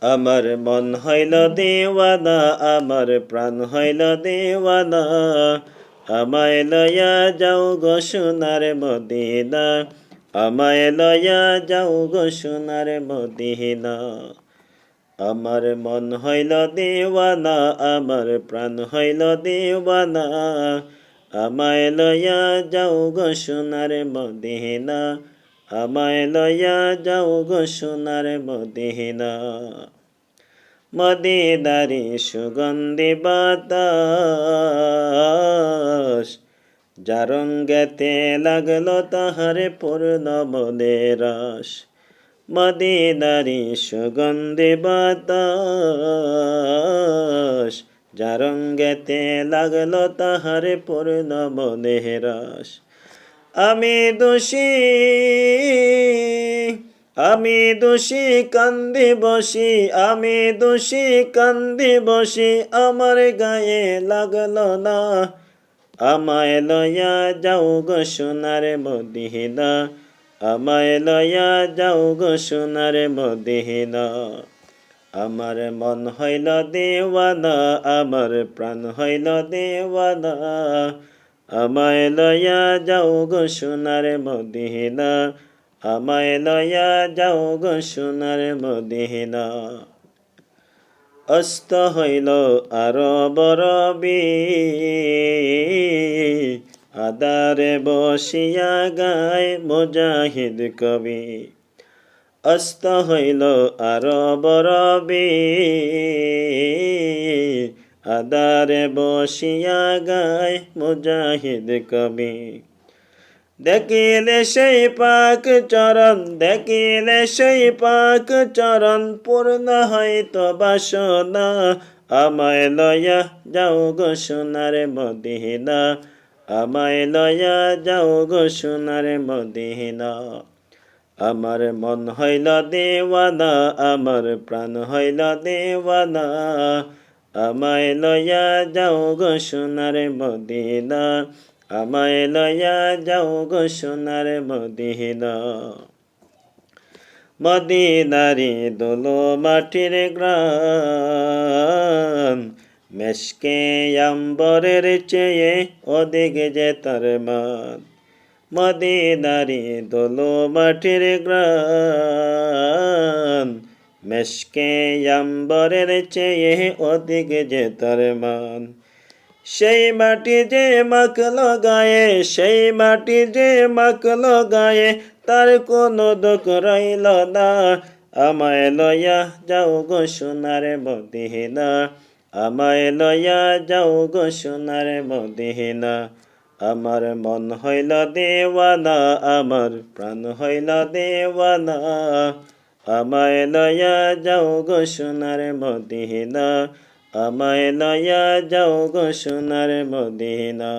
আমার মন হইল দেওয়ানা, আমার প্রাণ হইল দেওয়ানা, আমায় লয়া যাও গো সোনার মদিনা, আমায় লয়া যাও গো সোনার মদিনা। আমার মন হইল দেওয়ানা, আমার প্রাণ হইল দেওয়ানা, আমায় লয়া যাও গো সোনার মদিনা, আমায় লয়া যাও গো সোনার মদিনা। মদিনারি সুগন্ধি বাতাস, যার রঙ্গেতে লাগলো তাহার পূর্ণ মনের আশ। মদিনারি সুগন্ধি বাতাস, যার রঙ্গেতে লাগলো তাহার পূর্ণ মনের আশ। আমি দোষী, আমি দোষী কান্দি বসি, আমি দোষী কান্দি বসি, আমার গায়ে লাগলো না, আমায় লয়া যাও গো সোনার মদিনা, আমায় লয়া যাও গো সোনার মদিনা। আমার মন হইল দেওয়ানা, আমার প্রাণ হইল দেওয়ানা, আমায় লয়া যাও গো সোনার মদিনা, আমায় লয়া যাও গো সোনার মদিনা। অস্ত হইল আরব রবি, আদারে বসিয়া গায় মুজাহিদ কবি। অস্ত হইল আরব রবি, আদারে বসিয়া গায় মুজাহিদ কবি। দেখিলে সেই পাক চরণ, দেখিলে সেই পাক চরণ, পূর্ণ হইতো বাসনা, আমায় লয়া যাও গো সোনার মদিনা, আমায় লয়া যাও গো সোনার মদিনা। আমার মন হইল দেওয়ানা, আমার প্রাণ হইল দেওয়ানা, আমায় লয়া যাও গো সোনার মদিনা, আমায় লয়া যাও গো সোনার মদিনা। মদিনারি দোলো মাটির গ্রাম, মেশকে আম্বরের চেয়ে অধিক যে তার মান। মদিনারি দোলো মাটির গ্রাম, মেশকে আম্বরের চেয়ে অধিক যে তার মান। সেই মাটি যে মাখলো গায়ে, সেই মাটি যে মাখলো গায়ে, তার কোনো দুঃখ রইল না, আমায় লয়া যাও গো সোনার মদিনা, আমায় লয়া যাও গো সোনার মদিনা। আমার মন হইল দেওয়ানা, আমার প্রাণ হইল দেওয়ানা, আমায় লয়া যাও গো সোনার মদিনা, আমায় লয়া যাও গো সোনার মদিনা।